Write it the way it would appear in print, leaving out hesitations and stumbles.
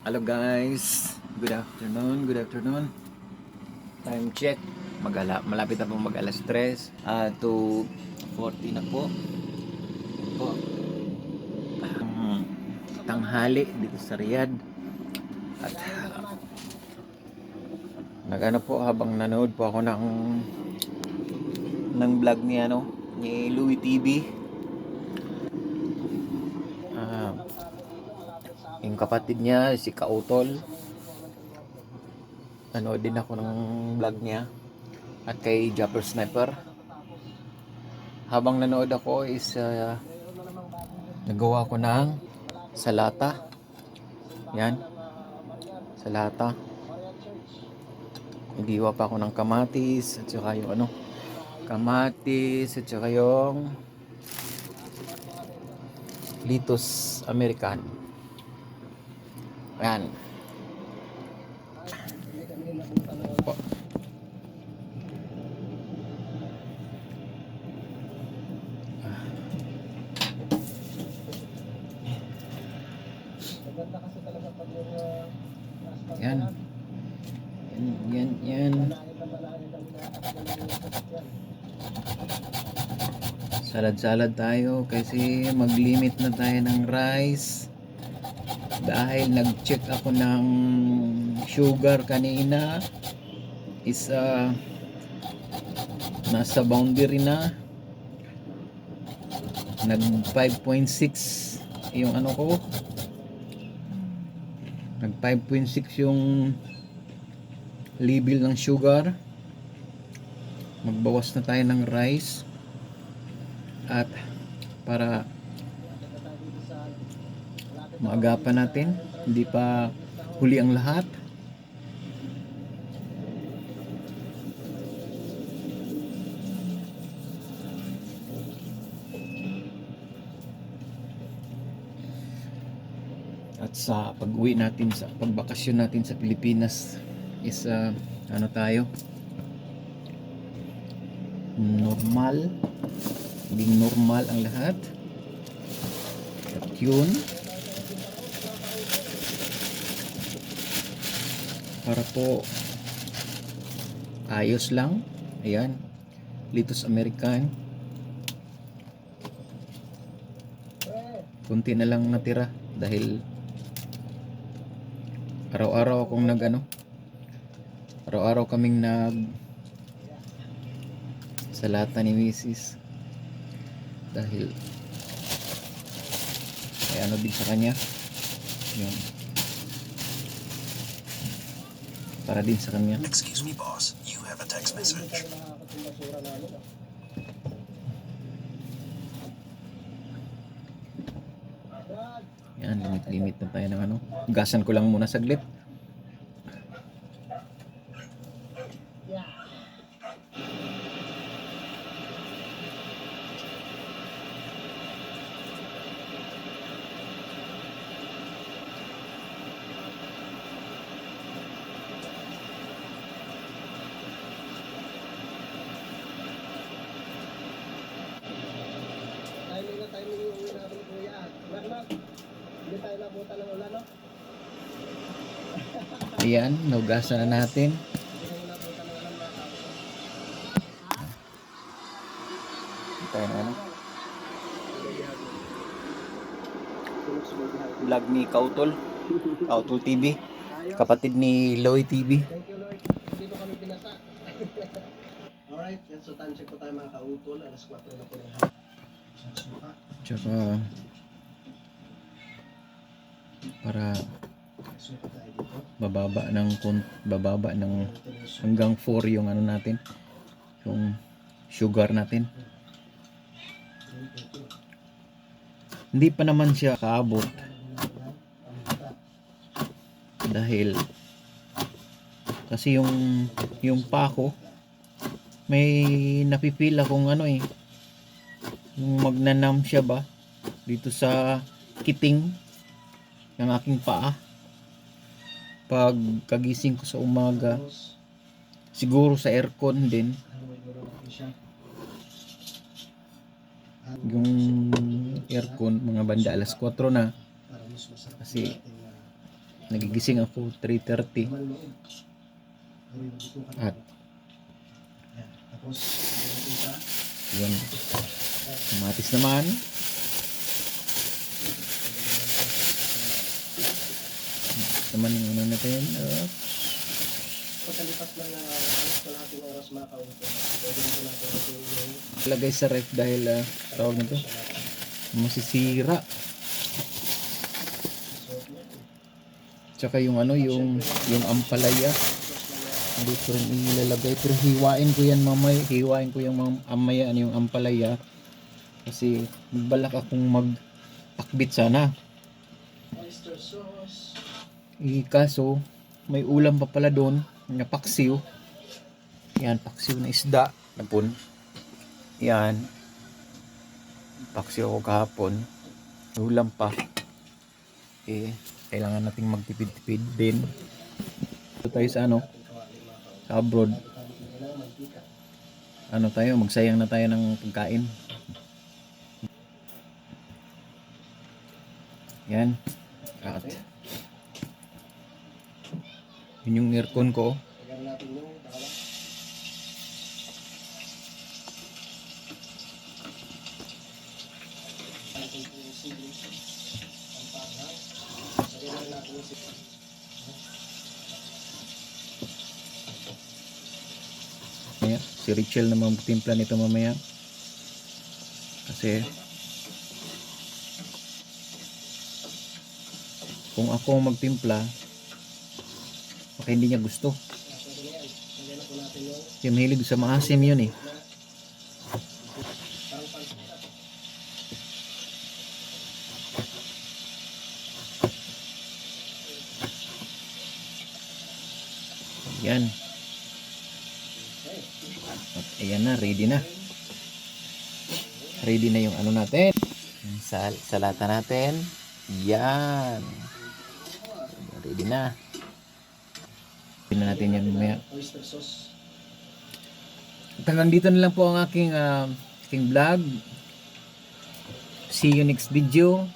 Hello guys, good afternoon. Time check, malapit na po mag alas 3 to 40 na po. Po. Tanghali dito sa Riyadh. At nagano po habang nanood po ako ng vlog ni Louie TV. Yung kapatid niya si Kautol. Nanood din ako ng vlog niya at kay Japper Sniper. Habang nanood ako is nagawa ko ng salata. Yan, salata. Nagdiwa pa ako ng kamatis at saka yung kamatis at saka yung lettuce American. Ayan. Yan. Yan. Salad tayo kasi mag-limit na tayo ng rice. Dahil nag-check ako ng sugar kanina is nasa boundary na. Nag 5.6 yung ko. Nag 5.6 yung level ng sugar. Magbawas na tayo ng rice at para maagapan natin, hindi pa huli ang lahat. At sa pag-uwi natin, sa pagbakasyon natin sa Pilipinas is tayo normal, maging normal ang lahat. At yun, para po ayos lang. Ayan, lettuce American, kunti na lang natira dahil araw-araw kaming salata ni Mrs. dahil ay din sa kanya yun, para din sa kanya. Excuse me boss, you have a text message. Yan, limit na tayo ng gasan ko lang muna saglit. Timing yung uwi natin kuya. Hindi tayo nabutan ng ulan, no? Ayan, naugasan na natin. Tayo na vlog ni Kautol TV, kapatid ni Louie TV. Thank you Lord. Dito kami pinasa. Alright, so time check po tayo mga kautol. Alas 4 na po ng hapon. Tsaka para bababa ng hanggang 4 yung natin, yung sugar natin. Hindi pa naman siya kaabot dahil kasi yung pako may napipila kung yung magnanam siya ba dito sa kiting ng aking paa. Pag kagising ko sa umaga, siguro sa aircon din, yung aircon mga banda alas 4 na kasi Nagigising ako 3:30 Naman loob. Gawin mo dito ka. at Yan. Tapos, natin sa yun, kamatis naman. Naman yung ano natin. pagkalipas ng alas kalahating oras mga kautol, pwede dito natin ito yung Lagay sa ref dahil tawag nito masisira. Tsaka yung ano, yung ampalaya. Dito rin ilalagay. Pero hiwain ko yan mamaya. Hiwain ko yung mamaya yung ampalaya. Kasi balak akong magtakbit sana. oyster sauce. Kaso may ulam pa pala doon. Nga paksiw. Yan, paksiw na isda. Napun. Yan. Paksiw ako kahapon. May ulam pa. Kailangan nating magtipid-tipid din. Ito tayo sa ano? Sa abroad. Ano tayo? Magsayang na tayo ng pagkain. Yan. At yun yung aircon ko. Lagyan natin yung bawang. Atin yung siling. Ang parang. Lagyan natin yung siling. Mamaya, si Rachel naman magtimpla nito mamaya. Kasi kung ako magtimpla, baka hindi niya gusto. Pwede na yan. Lagyan na po natin yung Kasi mahilig sa maasim yun eh. parang pansita. Yan. Okay. At ayan na, ready na. Ready na yung ano natin. Yung salata natin. Yan. Ready na. Ready na natin yan mamaya. Oyster sauce. Hanggang dito na lang po ang aking vlog. See you next video.